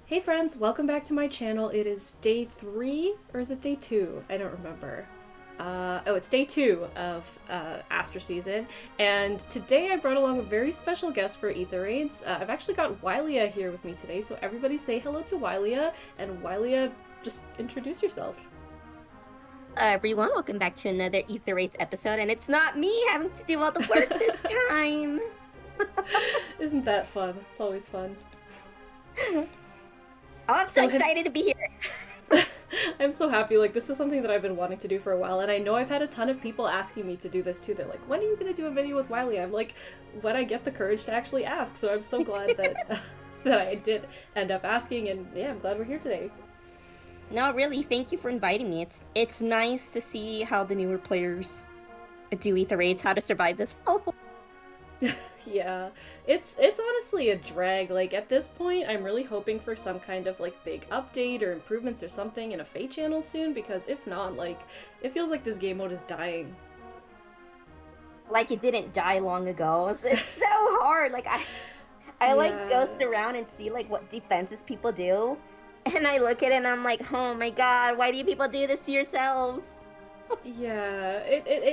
Hey friends, welcome back to my channel. It is day 3, or is it day 2? I don't remember. It's day 2 of Astra season, and today I brought along a very special guest for Aether Raids. I've actually got Wylia here with me today, so everybody say hello to Wylia, and Wylia, just introduce yourself. Everyone, welcome back to another Aether Raids episode, and it's not me having to do all the work this time. Isn't that fun? It's always fun. Oh, I'm so excited to be here. I'm so happy. Like, this is something that I've been wanting to do for a while, and I know I've had a ton of people asking me to do this too. They're like, when are you going to do a video with Wylie? I'm like, when I get the courage to actually ask. So I'm so glad that that I did end up asking, and yeah, I'm glad we're here today. No, really, thank you for inviting me. It's nice to see how the newer players do Aether Raids, how to survive this. Oh. Yeah, it's honestly a drag. Like, at this point, I'm really hoping for some kind of like big update or improvements or something in a FEH channel soon, because if not, like, it feels like this game mode is dying. Like it didn't die long ago. It's so hard. Like I like ghost around and see like what defenses people do, and I look at it and I'm like, oh my god, why do you people do this to yourselves? Yeah,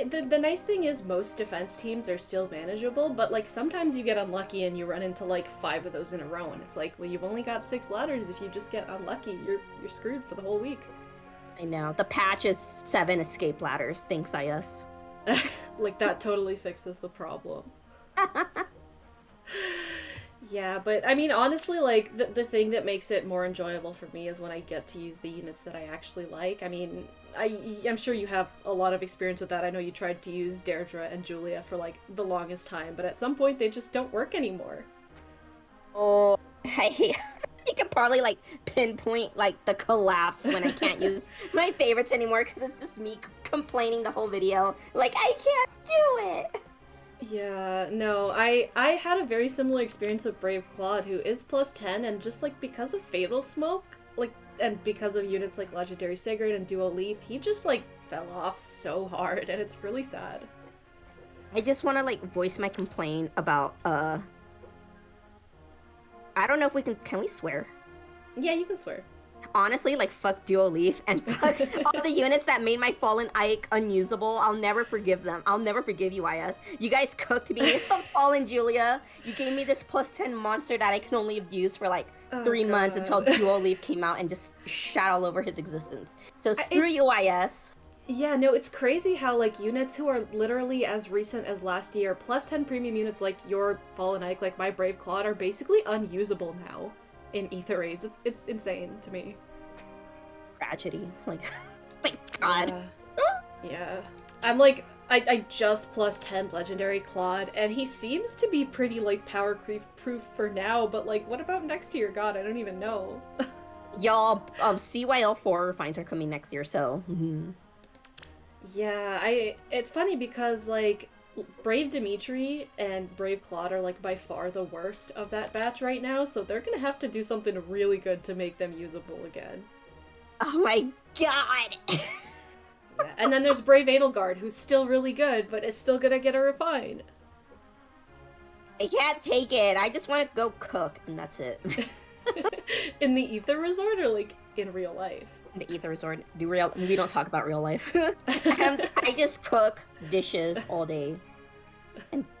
the nice thing is most defense teams are still manageable, but like sometimes you get unlucky and you run into like 5 of those in a row, and it's like, well, you've only got 6 ladders. If you just get unlucky, you're screwed for the whole week. I know. The patch is 7 escape ladders. Thanks, IS. Like, that totally fixes the problem. Yeah, but I mean, honestly, like, the thing that makes it more enjoyable for me is when I get to use the units that I actually like. I mean, I'm sure you have a lot of experience with that. I know you tried to use Deirdre and Julia for, like, the longest time, but at some point they just don't work anymore. Oh, I can probably, like, pinpoint, like, the collapse when I can't use my favorites anymore, because it's just me complaining the whole video. Like, I can't do it! Yeah, no, I had a very similar experience with Brave Claude, who is plus 10, and just like because of Fatal Smoke, like, and because of units like Legendary Sigurd and Dual Leaf, he just like fell off so hard, and it's really sad. I just want to, like, voice my complaint about, I don't know if can we swear? Yeah, you can swear. Honestly, like, fuck Dual Leaf and fuck all the units that made my Fallen Ike unusable. I'll never forgive them. I'll never forgive you, IS. You guys cooked me Fallen Julia. You gave me this plus 10 monster that I can only have used for like 3 months until Dual Leaf came out and just shat all over his existence. So screw you, IS. Yeah, no, it's crazy how, like, units who are literally as recent as last year, plus 10 premium units like your Fallen Ike, like my Brave Claude, are basically unusable now in Aether Raids. It's insane to me. Tragedy. Like, thank God. Yeah. I'm like, I just plus 10 Legendary Claude, and he seems to be pretty, like, power creep proof for now, but, like, what about next year? God, I don't even know. Y'all, CYL4 refines are coming next year, so... Yeah, it's funny because, like, Brave Dimitri and Brave Claude are, like, by far the worst of that batch right now, so they're gonna have to do something really good to make them usable again. Oh my god! Yeah. And then there's Brave Edelgard, who's still really good, but is still gonna get a refine. I can't take it. I just want to go cook, and that's it. In the Aether Resort, or, like, in real life? The Aether Resort. We don't talk about real life. I just cook dishes all day.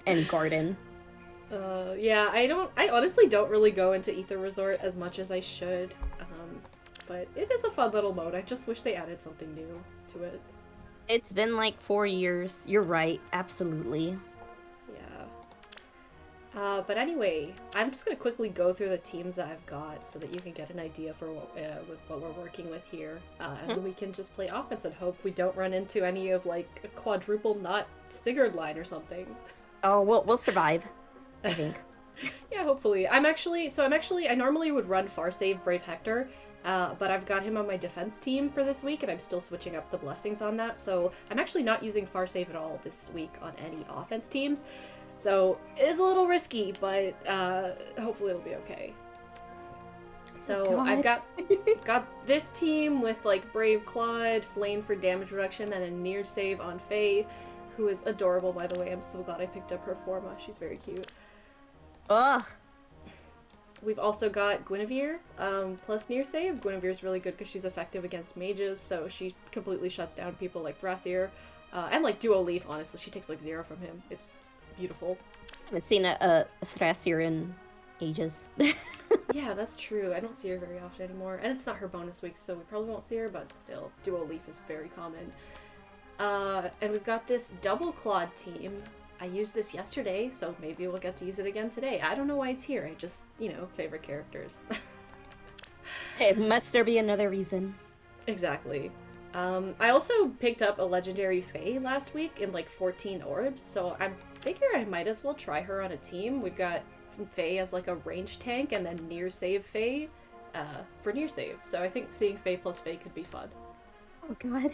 And garden. Yeah, I honestly don't really go into Aether Resort as much as I should. But it is a fun little mode. I just wish they added something new to it. It's been like 4 years. You're right. Absolutely. Yeah. But anyway, I'm just gonna quickly go through the teams that I've got so that you can get an idea for with what we're working with here. And then we can just play offense and hope we don't run into any of, like, a quadruple not Sigurd line or something. Oh, we'll survive, I think. Yeah, hopefully. I normally would run Farsave Brave Hector, but I've got him on my defense team for this week, and I'm still switching up the blessings on that, so I'm actually not using Farsave at all this week on any offense teams. So it is a little risky, but hopefully it'll be okay. So I've got this team with, like, Brave Claude, Flame for damage reduction, and a near save on Faye, who is adorable, by the way. I'm so glad I picked up her Forma. She's very cute. Ugh. We've also got Guinevere, plus near save. Guinevere's really good because she's effective against mages, so she completely shuts down people like Thrasier. And like Duo Leaf, honestly, she takes like 0 from him. It's beautiful. I haven't seen a Thrasier in ages. Yeah, that's true. I don't see her very often anymore. And it's not her bonus week, so we probably won't see her, but still, Duo Leaf is very common. And we've got this double Claude team. I used this yesterday, so maybe we'll get to use it again today. I don't know why it's here. I just, favorite characters. Hey, must there be another reason? Exactly. I also picked up a legendary Fae last week in like 14 orbs, so I figure I might as well try her on a team. We've got Fae as like a range tank and then near save Fae for near save. So I think seeing Fae plus Fae could be fun. Oh god.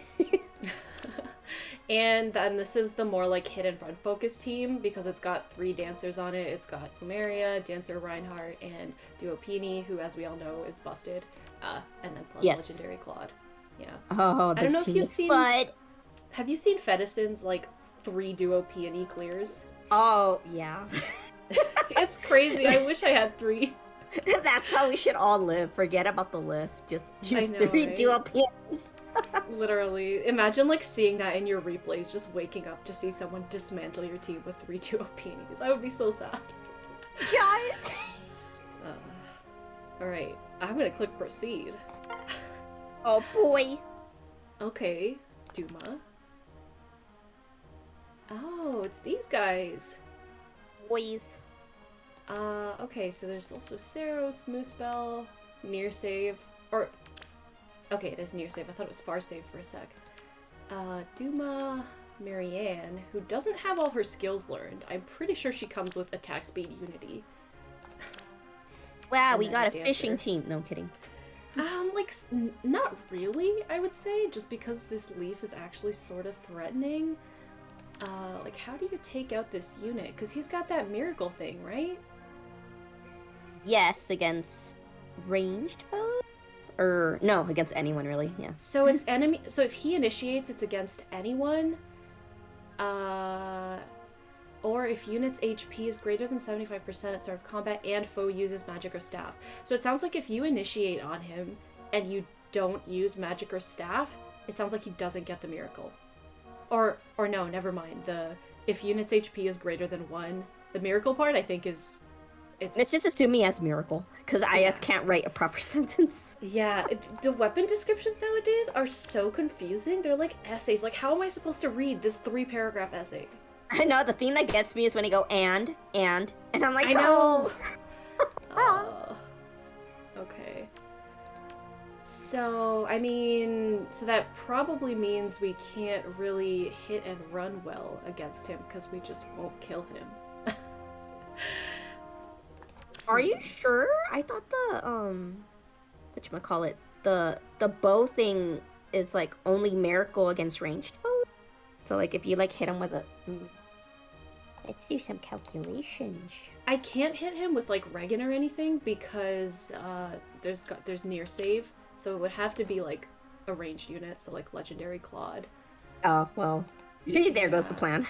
And then this is the more like hit and run focus team because it's got 3 dancers on it. It's got Plumeria, Dancer Reinhardt, and Duopini, who as we all know is busted. And then plus legendary Claude. Yeah. Oh, I don't know if you've seen. But... Have you seen Fetison's like 3 Duo Peony clears? Oh yeah. It's crazy. I wish I had 3. That's how we should all live. Forget about the lift. Just use 3 Duo Peonies. Literally. Imagine like seeing that in your replays, just waking up to see someone dismantle your team with 3 Duo Peonies. I would be so sad. God. Alright. I'm gonna click proceed. Oh boy. Okay. Duma. Oh, it's these guys. Boys. Okay, so there's also Saros, Moosebell, Near Save, or... Okay, it is Near Save. I thought it was Far Save for a sec. Duma, Marianne, who doesn't have all her skills learned. I'm pretty sure she comes with attack speed unity. Wow, we got a fishing team. No, I'm kidding. Not really, I would say, just because this leaf is actually sort of threatening. Like, how do you take out this unit? Because he's got that miracle thing, right? Yes, against ranged foes? Or, no, against anyone, really, yeah. So it's enemy- so if he initiates, it's against anyone. Or if unit's HP is greater than 75% at start of combat and foe uses magic or staff. So it sounds like if you initiate on him and you don't use magic or staff, it sounds like he doesn't get the miracle. Or no, never mind. If unit's HP is greater than 1, the miracle part I think is... It's just assuming as miracle, because IS can't write a proper sentence. Yeah, the weapon descriptions nowadays are so confusing. They're like essays. Like, how am I supposed to read this 3-paragraph essay? I know, the thing that gets me is when you go, and I'm like, I know! Okay. So, I mean, so that probably means we can't really hit and run well against him, because we just won't kill him. Are you sure? I thought whatchamacallit, the bow thing is, like, only miracle against ranged foes? So, like, if you, like, hit him with a... Let's do some calculations. I can't hit him with, like, Regan or anything, because, there's near save, so it would have to be, like, a ranged unit, so, like, legendary Claude. Oh, well, there goes the plan.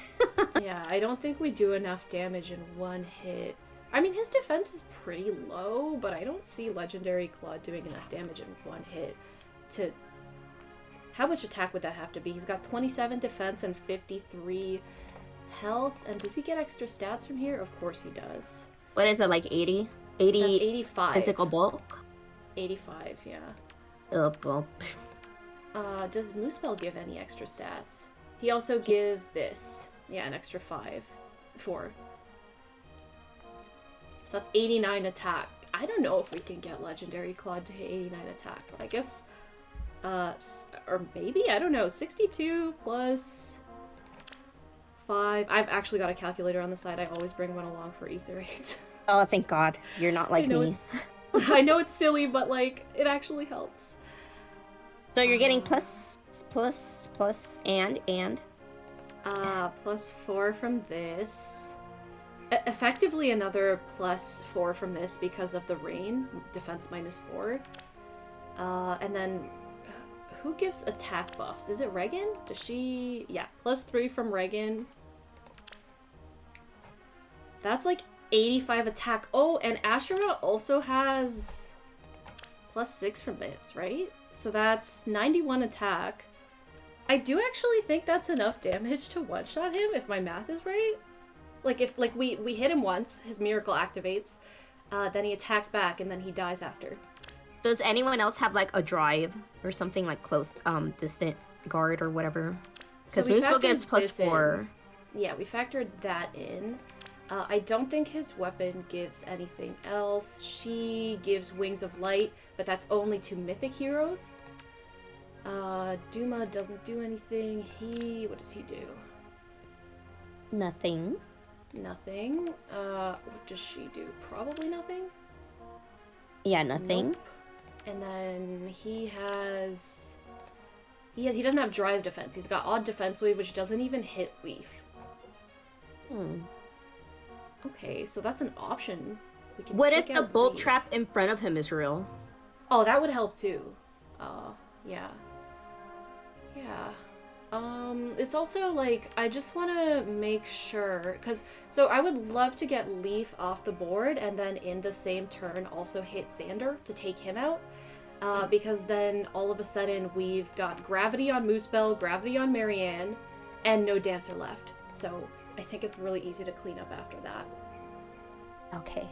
Yeah, I don't think we do enough damage in 1 hit. I mean, his defense is pretty low, but I don't see legendary Claude doing enough damage in 1 hit to... How much attack would that have to be? He's got 27 defense and 53 health, and does he get extra stats from here? Of course he does. What is it, like 80? 80 That's 85. Physical bulk? 85, yeah. Oh, Does Moosebell give any extra stats? He also gives this. Yeah, an extra 4. So that's 89 attack. I don't know if we can get legendary Claude to hit 89 attack, but I guess, or maybe, I don't know, 62 plus 5. I've actually got a calculator on the side. I always bring one along for Aether Raids. Oh, thank God. You're not like me. I know it's silly, but, like, it actually helps. So you're getting plus, and? Plus 4 from this. Effectively another plus 4 from this because of the rain. Defense -4. And then, who gives attack buffs? Is it Regan? Does she... Yeah, plus 3 from Regan. That's like 85 attack. Oh, and Astra also has +6 from this, right? So that's 91 attack. I do actually think that's enough damage to one-shot him, if my math is right. Like, if we hit him once, his miracle activates, then he attacks back, and then he dies after. Does anyone else have, like, a drive or something, like, close, distant guard or whatever? Because Moonspell gives +4. Yeah, we factored that in. I don't think his weapon gives anything else. She gives Wings of Light, but that's only to mythic heroes. Duma doesn't do anything. What does he do? Nothing. Nothing. What does she do? Probably nothing? Yeah, nothing. Nope. And then he doesn't have drive defense. He's got odd defense wave, which doesn't even hit Leaf. Okay, so that's an option. We can what if take the out bolt Leaf. trap in front of him is real? Oh, that would help too. Yeah. Yeah. It's also, like, I just want to make sure, so I would love to get Leaf off the board and then in the same turn also hit Xander to take him out, because then all of a sudden we've got Gravity on Moosebell, Gravity on Marianne, and no Dancer left. So I think it's really easy to clean up after that. Okay.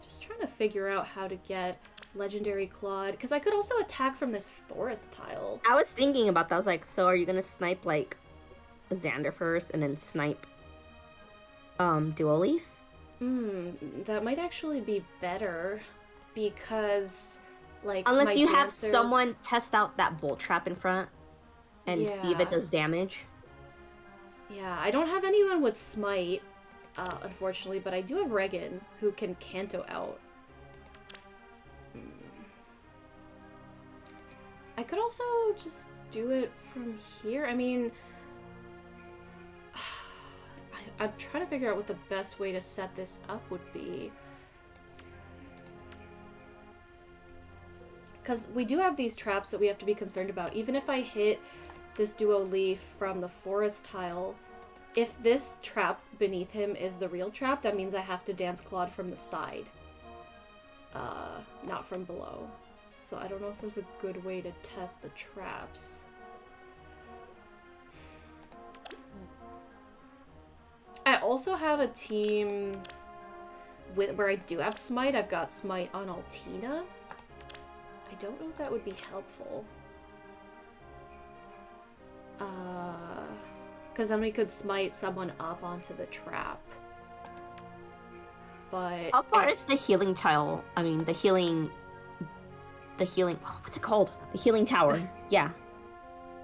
Just trying to figure out how to get Legendary Claude, because I could also attack from this forest tile. I was thinking about that. I was like, so are you gonna snipe, like, Xander first and then snipe Dual Leaf? That might actually be better, because, like, unless you have dancers... someone test out that bolt trap in front and see if it does damage. Yeah, I don't have anyone with Smite, unfortunately, but I do have Regan, who can Canto out. I could also just do it from here. I mean, I'm trying to figure out what the best way to set this up would be. Because we do have these traps that we have to be concerned about. Even if I hit this Duo Leaf from the forest tile, if this trap beneath him is the real trap, that means I have to Dance Claude from the side. Not from below. So I don't know if there's a good way to test the traps. I also have a team where I do have Smite. I've got Smite on Altina. I don't know if that would be helpful. Because then we could Smite someone up onto the trap. But how far is the healing tile? I mean, the healing, what's it called? The healing tower. Yeah.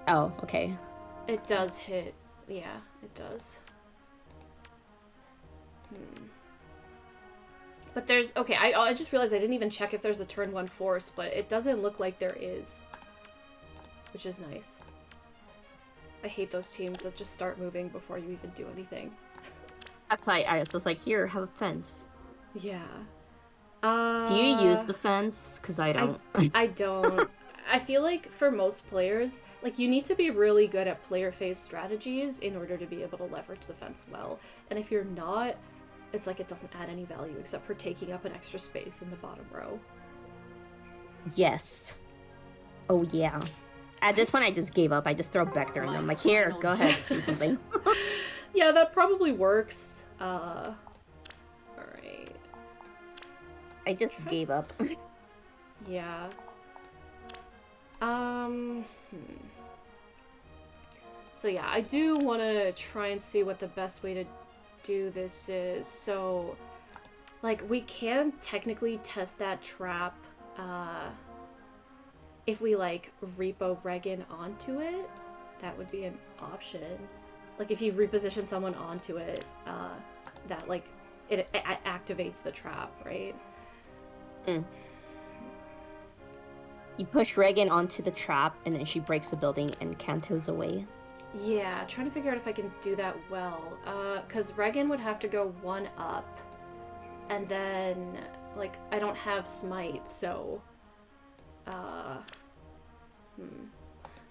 Oh, okay. It does hit. Yeah, it does. But there's... Okay, I just realized I didn't even check if there's a turn 1 force, but it doesn't look like there is. Which is nice. I hate those teams that just start moving before you even do anything. That's why I was like, here, have a fence. Yeah. Do you use the fence? Because I don't. I don't. I feel like for most players, like, you need to be really good at player phase strategies in order to be able to leverage the fence well. And if you're not, it's like it doesn't add any value except for taking up an extra space in the bottom row. Yes. Oh, yeah. At this point, I just gave up. I just throw Vector in them. Like, here, go ahead, do something. Yeah, that probably works. Alright. I just gave up. Yeah. So yeah, I do want to try and see what the best way to do this is. So, like, we can technically test that trap, if we, like, repo Regan onto it. That would be an option. Like, if you reposition someone onto it, that, like, it activates the trap, right? You push Regan onto the trap, and then she breaks the building and cantos away. Yeah, trying to figure out if I can do that well. Because Regan would have to go 1 up, and then, like, I don't have Smite, so...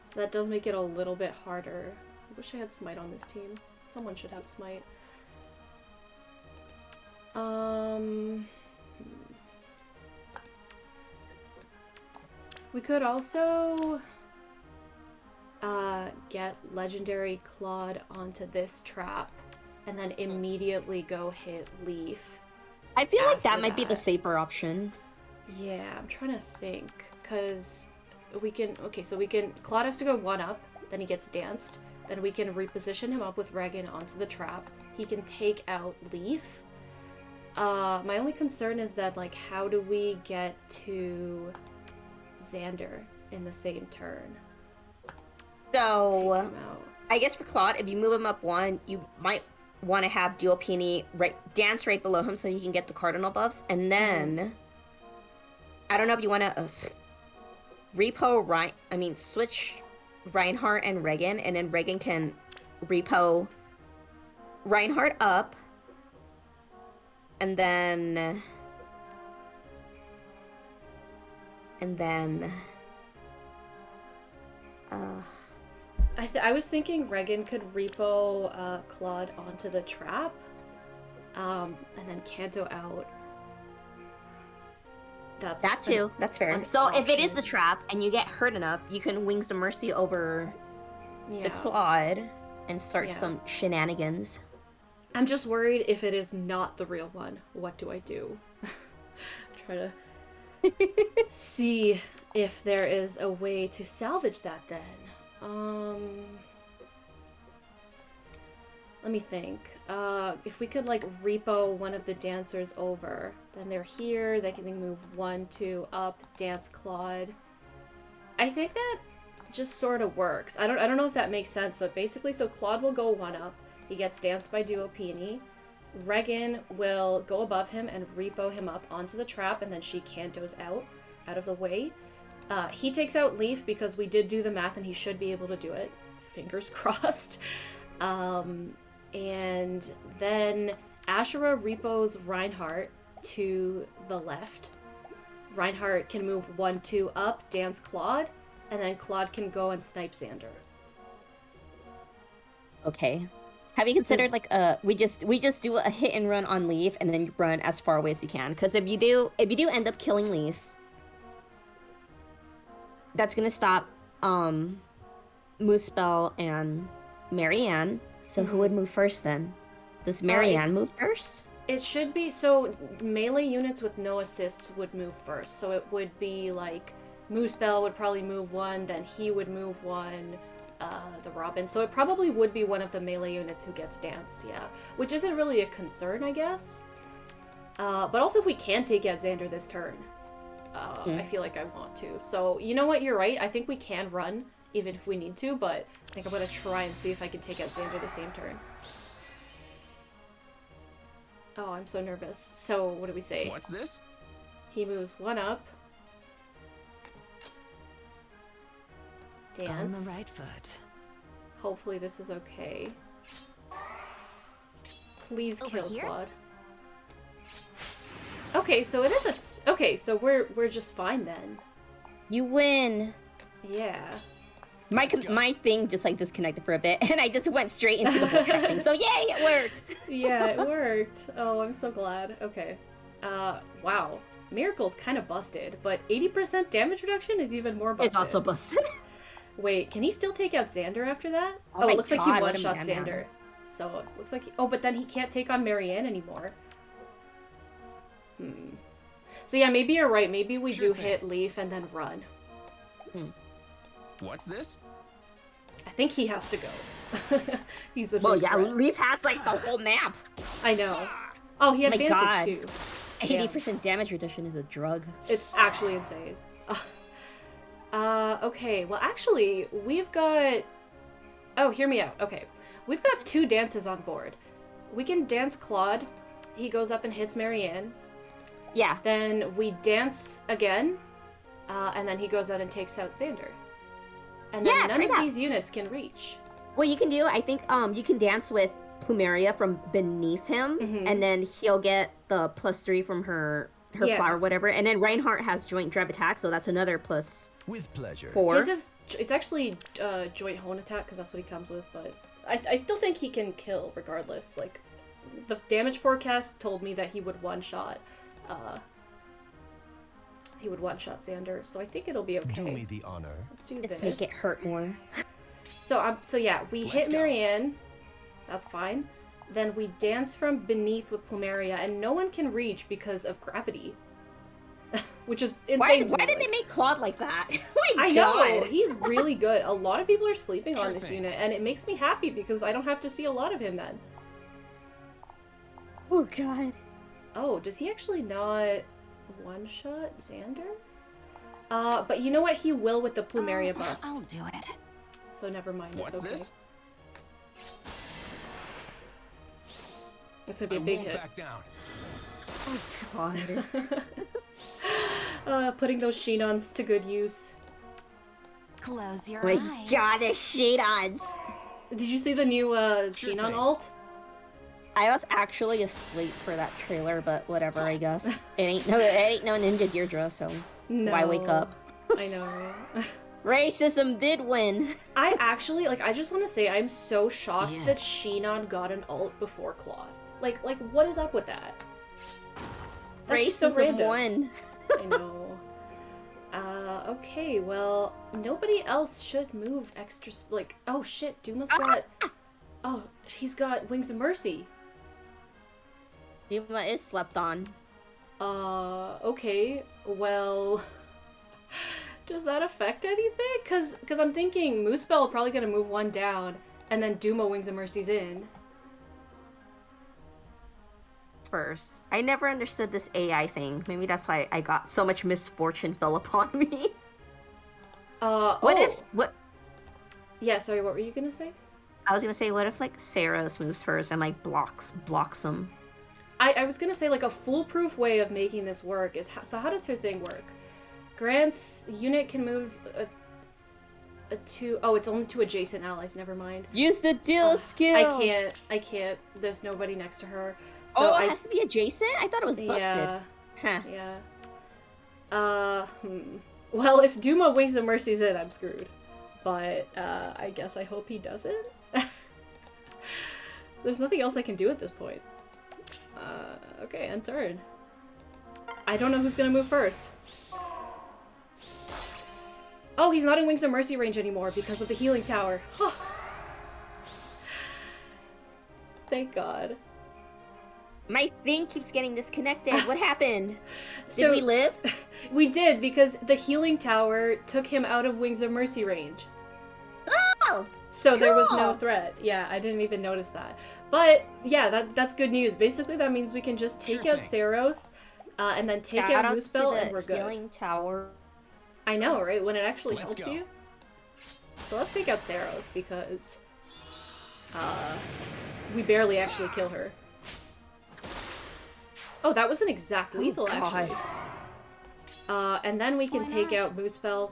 So that does make it a little bit harder. I wish I had Smite on this team. Someone should have Smite. We could also get legendary Claude onto this trap and then immediately go hit Leaf. I feel like that after might be the that. safer option. Yeah, I'm trying to think, because we can, okay, so we can, Claude has to go 1-up, then he gets danced, then we can reposition him up with Regan onto the trap. He can take out Leaf. My only concern is that, like, how do we get to Xander in the same turn? So, Take him out. I guess for Claude, if you move him up 1, you might want to have Dual Peony dance right below him so you can get the cardinal buffs, and then I don't know if you want to switch Reinhardt and Regan, and then Regan can repo Reinhardt up, and then I was thinking Regan could repo Claude onto the trap, and then Kanto out. That too. That's fair. So if it is the trap and you get hurt enough, you can Wings of Mercy over the Claude and start some shenanigans. I'm just worried if it is not the real one. What do I do? Try to see if there is a way to salvage that then. Let me think. If we could, like, repo one of the dancers over, then they're here, they can move 1, 2, up, dance Claude. I think that just sort of works. I don't know if that makes sense, but basically, so Claude will go 1-up, he gets danced by Duo Peony, Regan will go above him and repo him up onto the trap, and then she cantos out of the way. He takes out Leaf because we did do the math and he should be able to do it. Fingers crossed. And then Astra repos Reinhardt to the left. Reinhardt can move 1, 2 up, dance Claude, and then Claude can go and snipe Xander. Okay. Have you considered we just do a hit and run on Leaf and then you run as far away as you can? Because if you do end up killing Leaf, that's gonna stop Moosebell and Marianne. So who would move first then? Does Marianne move first? It should be, so melee units with no assists would move first. So it would be like Moosebell would probably move 1, then he would move 1, the Robin. So it probably would be one of the melee units who gets danced, yeah. Which isn't really a concern, I guess. But also if we can take out Xander this turn, I feel like I want to. So, you know what, you're right. I think we can run, even if we need to, but I think I'm gonna try and see if I can take out Xander the same turn. Oh, I'm so nervous. So, what do we say? What's this? He moves 1 up. Dance. On the right foot. Hopefully this is okay. Please Over kill here? Claude. Okay, so it is a... Okay, so we're just fine then. You win. Yeah. My thing just like disconnected for a bit, and I just went straight into the bull trap thing. So yay, it worked. Yeah, it worked. Oh, I'm so glad. Okay. Wow. Miracle's kind of busted, but 80% damage reduction is even more busted. It's also busted. Wait, can he still take out Xander after that? Oh my it looks like he God, what a one-shots man. Xander. So it looks like... Oh, but then he can't take on Marianne anymore. So yeah, maybe you're right. Maybe we Sure do thing. hit Leaf and then run. What's this? I think he has to go. He's a Well, big yeah, threat. Leaf has like the whole map. I know. Oh, he had My advantage God. too. 80% damage reduction is a drug. It's actually insane. Okay, well actually, we've got... Oh, hear me out. Okay. We've got 2 dances on board. We can dance Claude. He goes up and hits Marianne. Yeah. Then we dance again, and then he goes out and takes out Xander. And then Yeah, none try of that. these units can reach. What you can do, I think, you can dance with Plumeria from beneath him, and then he'll get the +3 from her Yeah. flower, whatever. And then Reinhardt has joint dreb attack, so that's another With pleasure. +4. His is, it's actually joint hone attack, because that's what he comes with, but I still think he can kill regardless. Like, the damage forecast told me that he would one-shot, Xander, so I think it'll be okay. Do me the honor. Let's do Let's this. make it hurt more. So yeah, we Let's hit go. Marianne. That's fine. Then we dance from beneath with Plumeria, and no one can reach because of gravity. Which is insane. Why did they make Claude like that? Oh my I God. know! He's really good. A lot of people are sleeping on Sure this thing. unit, and it makes me happy because I don't have to see a lot of him then. Oh God. Oh, does he actually not one-shot Xander? But you know what? He will with the Plumeria buffs. I'll do it. So never mind, What's it's okay. this? It's gonna be I a big won't hit. back down. God. Putting those Shinons to good use. Close your Oh my eyes. God, the shade odds. Did you see the new Sure Shinon thing. alt? I was actually asleep for that trailer, but whatever, I guess. It ain't no Ninja Deirdre, so No. why wake up? I know, right? Racism did win. I actually, like, I just want to say I'm so shocked that Yes. Shinon got an alt before Claude. Like, what is up with that? That's just so Racism random. won. I know. Okay, well, nobody else should move extra, like, oh shit, Duma's got, oh, he's got Wings of Mercy. Duma is slept on. Okay, well, does that affect anything? Cause I'm thinking Moosebell probably gonna move one down, and then Duma Wings of Mercy's in. First, I never understood this AI thing. Maybe that's why I got so much misfortune fell upon me. What? Yeah, sorry, what were you gonna say? I was gonna say, what if like Saros moves first and like blocks them? I was gonna say, like, a foolproof way of making this work is, so how does her thing work? Grant's unit can move it's only to adjacent allies, never mind. Use the dual skill. I can't, there's nobody next to her. So It has to be adjacent? I thought it was busted. Yeah, Huh. yeah. Well, if Duma Wings of Mercy's in, I'm screwed. But, I guess I hope he doesn't. There's nothing else I can do at this point. Okay, end turn. I don't know who's gonna move first. Oh, he's not in Wings of Mercy range anymore because of the healing tower. Thank God. My thing keeps getting disconnected. What happened? So- Did we live? We did, because the healing tower took him out of Wings of Mercy range. Oh! So there was no Cool. threat. Yeah, I didn't even notice that. But, yeah, that's good news. Basically, that means we can just take Sure out thing. Saros, and then take out Moosebell, and we're good. Healing tower. I know, right? When it actually Let's helps go. you. So let's take out Saros, because we barely actually kill her. Oh, that was an exact lethal, actually. And then we can Why take not? out Moosebell,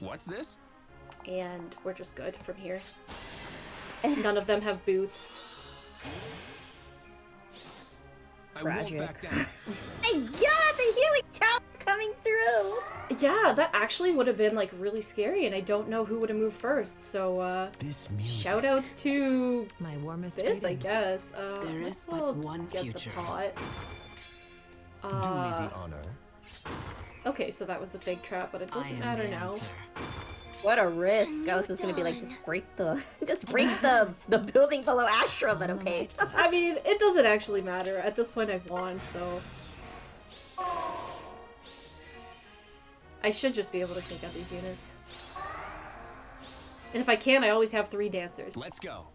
What's this? and we're just good from here. None of them have boots. I Tragic. won't back down. My God, the healing tower coming through! Yeah, that actually would have been, like, really scary, and I don't know who would have moved first, so, This music. shoutouts to My warmest this, I greetings. guess. There Might is as well but one get future. the pot. Do me the honor. Okay, so that was the big trap, but it I doesn't am matter the now. answer. What a risk. I was just gonna be like, just break the the building below Astra, but okay. I mean, it doesn't actually matter. At this point, I've won, so... I should just be able to take out these units. And if I can, I always have 3 dancers. Let's go.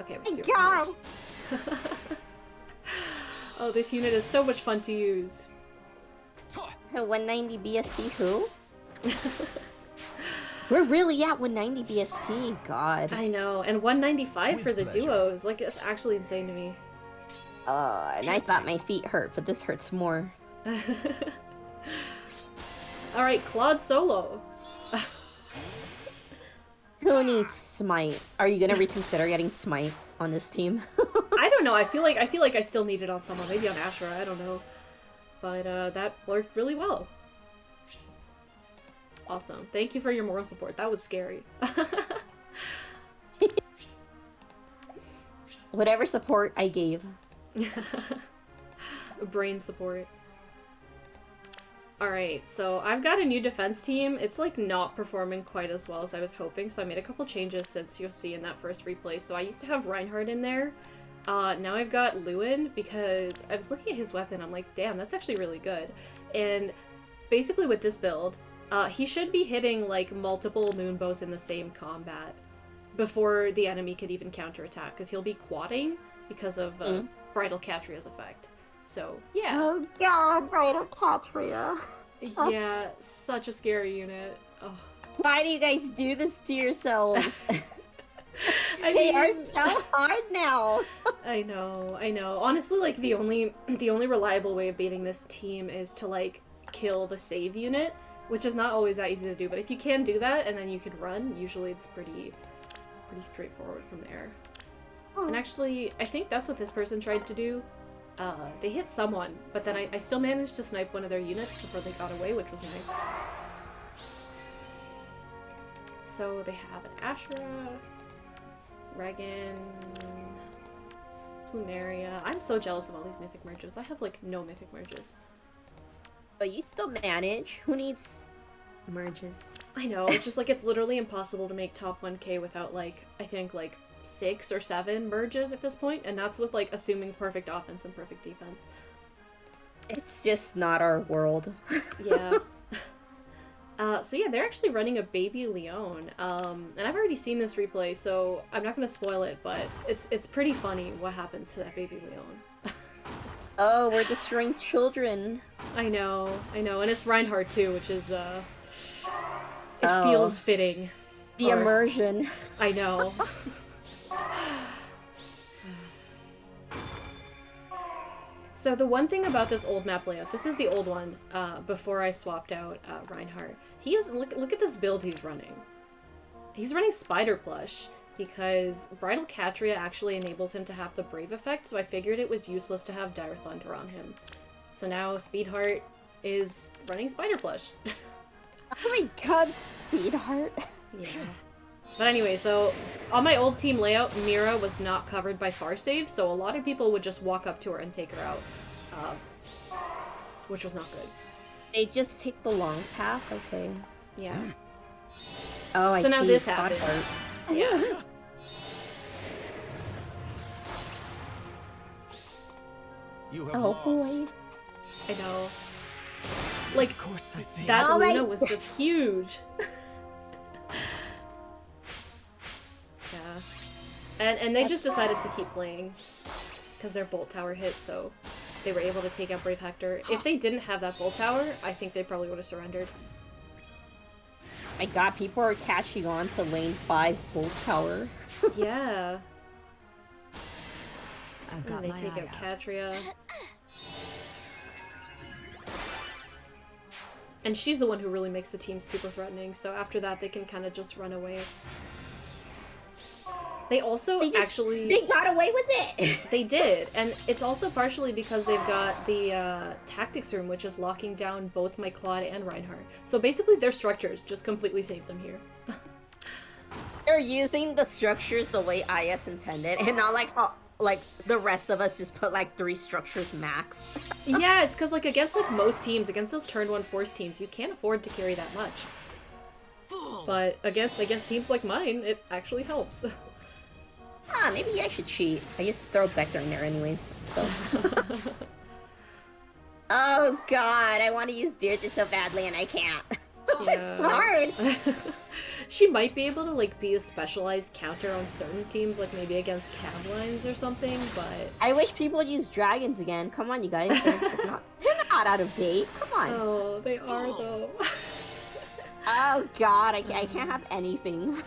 Okay, My we God! Oh, this unit is so much fun to use. 190 BST who? We're really at 190 BST, God. I know, and 195 With for the pleasure. duos. Like, that's actually insane to me. And I thought my feet hurt, but this hurts more. Alright, Claude solo. Who needs Smite? Are you gonna reconsider getting Smite on this team? I don't know, I feel like I still need it on someone. Maybe on Astra, I don't know. But, that worked really well. Awesome. Thank you for your moral support. That was scary. Whatever support I gave. Brain support. Alright, so I've got a new defense team. It's like not performing quite as well as I was hoping, so I made a couple changes since you'll see in that first replay. So I used to have Reinhardt in there. Now I've got Lewin because I was looking at his weapon. I'm like, damn, that's actually really good. And basically with this build, he should be hitting like multiple moonbows in the same combat before the enemy could even counterattack, because he'll be quadding because of Bridal Catria's effect. So, yeah. Oh god, Bridal Catria. Yeah, such a scary unit. Oh. Why do you guys do this to yourselves? They are so hard now. I know. Honestly, like the only reliable way of beating this team is to like kill the save unit, which is not always that easy to do. But if you can do that and then you can run, usually it's pretty straightforward from there. And actually, I think that's what this person tried to do. They hit someone, but then I still managed to snipe one of their units before they got away, which was nice. So they have an Astra, Regan, Plumeria. I'm so jealous of all these mythic merges. I have like no mythic merges. But you still manage. Who needs merges? I know, it's just like it's literally impossible to make top 1k without like, I think like 6 or 7 merges at this point, and that's with like assuming perfect offense and perfect defense. It's just not our world. Yeah. So yeah, they're actually running a baby Leon, and I've already seen this replay, so I'm not gonna spoil it, but it's pretty funny what happens to that baby Leon. Oh, we're destroying children. I know, and it's Reinhardt too, which is it feels fitting. The immersion. I know. So the one thing about this old map layout, this is the old one, before I swapped out Reinhardt. He is, look at this build he's running. He's running Spider Plush, because Bridal Catria actually enables him to have the Brave effect, so I figured it was useless to have Dire Thunder on him. So now Spideyhardt is running Spider Plush. Oh my god, Spideyhardt. Yeah. But anyway, so on my old team layout, Mira was not covered by far save, so a lot of people would just walk up to her and take her out, which was not good. They just take the long path? Okay. Yeah. Oh, I see. So now this happens. Yeah. You have Oh lost. boy. I know. Like, Of course I think. that Oh my- Luna was just huge. Yeah. And they just decided to keep playing because their Bolt Tower hit, so they were able to take out Brave Hector. If they didn't have that Bolt Tower, I think they probably would have surrendered. My god, people are catching on to lane 5 Bolt Tower. Yeah. I've got And they my take eye out out. Catria. And she's the one who really makes the team super threatening, so after that they can kind of just run away. They also They got away with it! They did, and it's also partially because they've got the tactics room, which is locking down both my Claude and Reinhardt. So basically their structures just completely saved them here. They're using the structures the way IS intended, and not like how, like, the rest of us just put like 3 structures max. Yeah, it's because like against like most teams, against those turn 1 force teams, you can't afford to carry that much. But against teams like mine, it actually helps. Ah, maybe I should cheat. I just throw Vector in there anyways, so. Oh god, I want to use Deirdre so badly and I can't. It's hard! She might be able to like be a specialized counter on certain teams, like maybe against Cavlines or something, but... I wish people would use dragons again. Come on, you guys. They're not out of date. Come on. Oh, they are though. Oh god, I can't have anything.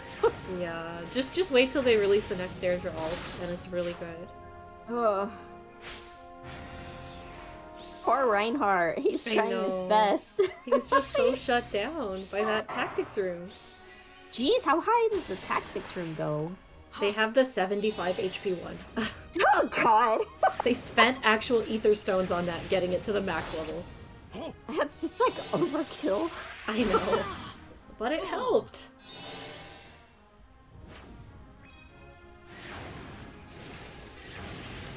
Yeah, just wait till they release the next Deirdre ult, and it's really good. Ugh. Poor Reinhardt. He's I trying know. his best. He's just so shut down by that tactics room. Jeez, how high does the tactics room go? They have the 75 HP one. Oh god! They spent actual ether stones on that, getting it to the max level. That's just like overkill. I know. But it helped.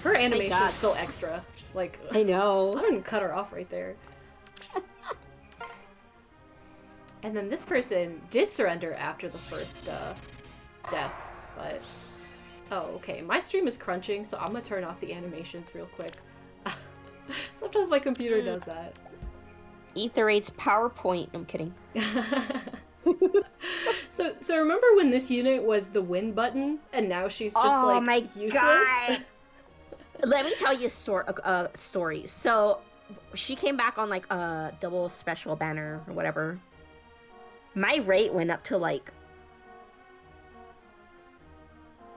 Her animation God. is so extra. Like, I know. I'm gonna cut her off right there. And then this person did surrender after the first death, but... Oh, okay. My stream is crunching, so I'm gonna turn off the animations real quick. Sometimes my computer does that. Aether Raids PowerPoint. I'm kidding. So remember when this unit was the win button, and now she's just like my useless? God. Let me tell you a story. So she came back on like a double special banner or whatever. My rate went up to like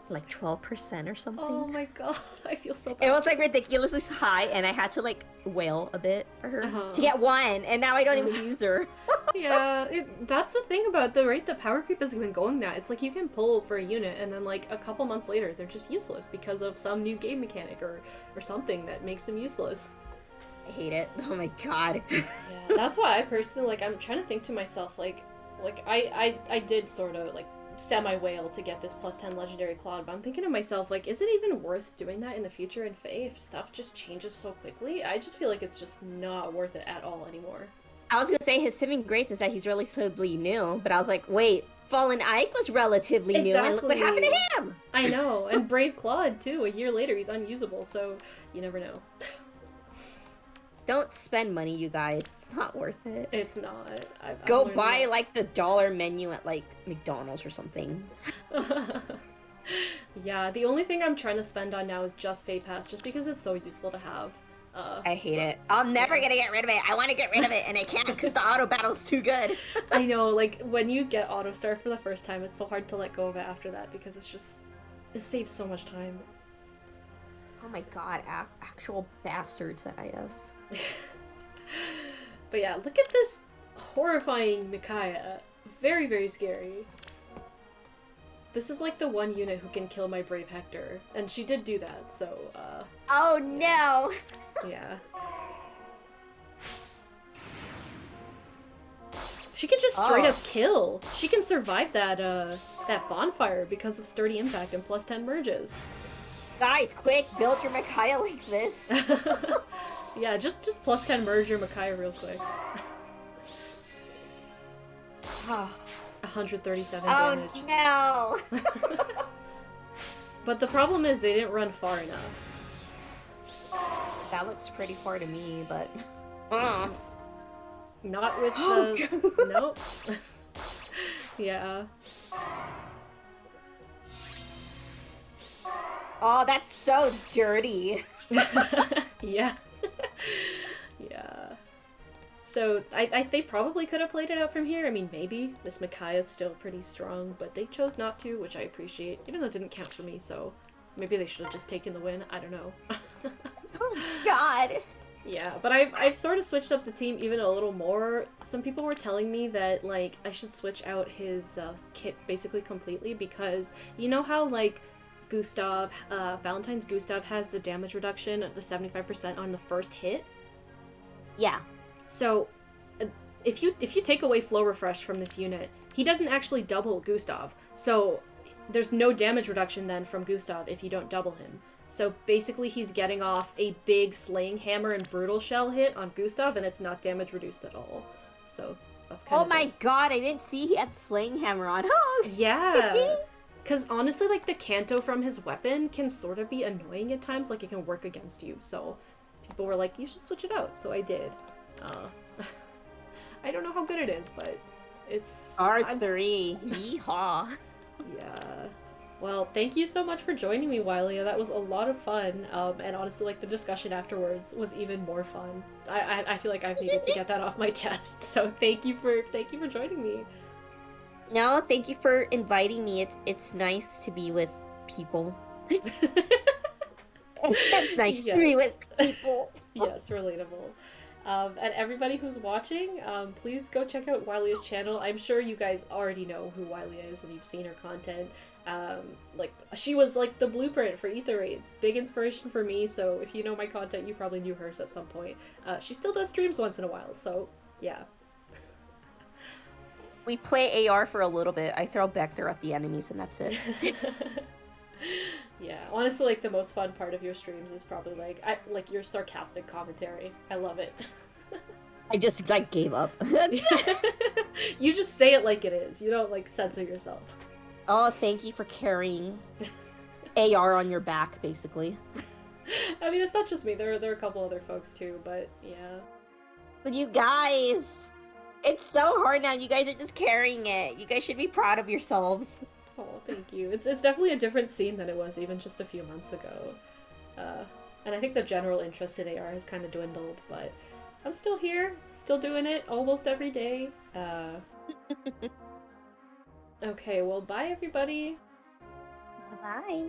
12% or something. Oh my god, I feel so bad. It was like ridiculously high, and I had to like wail a bit for her Uh-huh. to get one, and now I don't even use her. Yeah, that's the thing about the rate that power creep has been going at. It's like you can pull for a unit, and then like a couple months later, they're just useless because of some new game mechanic or something that makes them useless. I hate it. Oh my god. Yeah, that's why I personally like. I'm trying to think to myself like I did sort of like semi-whale to get this +10 legendary Claude, but I'm thinking to myself, like, is it even worth doing that in the future in FEH if stuff just changes so quickly? I just feel like it's just not worth it at all anymore. I was gonna say his saving grace is that he's relatively new, but I was like, wait, Fallen Ike was relatively new, and look what happened to him! I know, and Brave Claude, too. A year later, he's unusable, so you never know. Don't spend money, you guys. It's not worth it. It's not. I've Go learned buy, that. like, the dollar menu at, like, McDonald's or something. Yeah, the only thing I'm trying to spend on now is just Fate Pass, just because it's so useful to have. I hate it. I'm never gonna get rid of it. I want to get rid of it, and I can't because the auto battle's too good. I know, like, when you get Auto Star for the first time, it's so hard to let go of it after that, because it's just... it saves so much time. Oh my god, actual bastards at IS. But yeah, look at this horrifying Micaiah. Very, very scary. This is like the one unit who can kill my Brave Hector, and she did do that, so, Oh no! yeah. She can just straight up kill! She can survive that, that bonfire because of Sturdy Impact and +10 merges. Guys, quick, build your Micaiah like this. Yeah, just +10 merge your Micaiah real quick. 137 damage. Oh no! But the problem is they didn't run far enough. That looks pretty far to me, but... Not with the... Nope. Yeah. Oh, that's so dirty. Yeah. Yeah. So, they probably could have played it out from here. I mean, maybe. This Micaiah's still pretty strong, but they chose not to, which I appreciate. Even though it didn't count for me, so... maybe they should have just taken the win. I don't know. Oh god. Yeah, but I've sort of switched up the team even a little more. Some people were telling me that, like, I should switch out his kit basically completely because you know how, like, Gustav, Valentine's Gustav has the damage reduction at the 75% on the first hit? Yeah. So, if you take away Flow Refresh from this unit, he doesn't actually double Gustav. So, there's no damage reduction then from Gustav if you don't double him. So basically he's getting off a big Slaying Hammer and Brutal Shell hit on Gustav, and it's not damage reduced at all. So that's kind of... Oh my god, I didn't see he had Slaying Hammer on. Oh, yeah! Because honestly, like, the Canto from his weapon can sort of be annoying at times, like it can work against you. So people were like, you should switch it out. So I did. I don't know how good it is, but it's... R3. Yeehaw. Yeah. Well, thank you so much for joining me, Wylia. That was a lot of fun, and honestly, like, the discussion afterwards was even more fun. I feel like I've needed to get that off my chest, so thank you for joining me. No, thank you for inviting me. It's nice to be with people. It's nice to be with people. Yes, relatable. And everybody who's watching, please go check out Wylia's channel. I'm sure you guys already know who Wylia is and you've seen her content. Like, she was like the blueprint for Aether Raids. Big inspiration for me, so if you know my content, you probably knew hers at some point. She still does streams once in a while, so yeah. We play AR for a little bit. I throw Vector at the enemies and that's it. Yeah, honestly, like the most fun part of your streams is probably like your sarcastic commentary. I love it. I just like gave up. You just say it like it is. You don't like censor yourself. Oh, thank you for carrying AR on your back, basically. I mean, it's not just me. There are a couple other folks too, but yeah. But you guys, it's so hard now. You guys are just carrying it. You guys should be proud of yourselves. Oh, thank you. It's definitely a different scene than it was even just a few months ago. And I think the general interest in AR has kind of dwindled, but I'm still here, still doing it almost every day. Okay, well, bye everybody. Bye.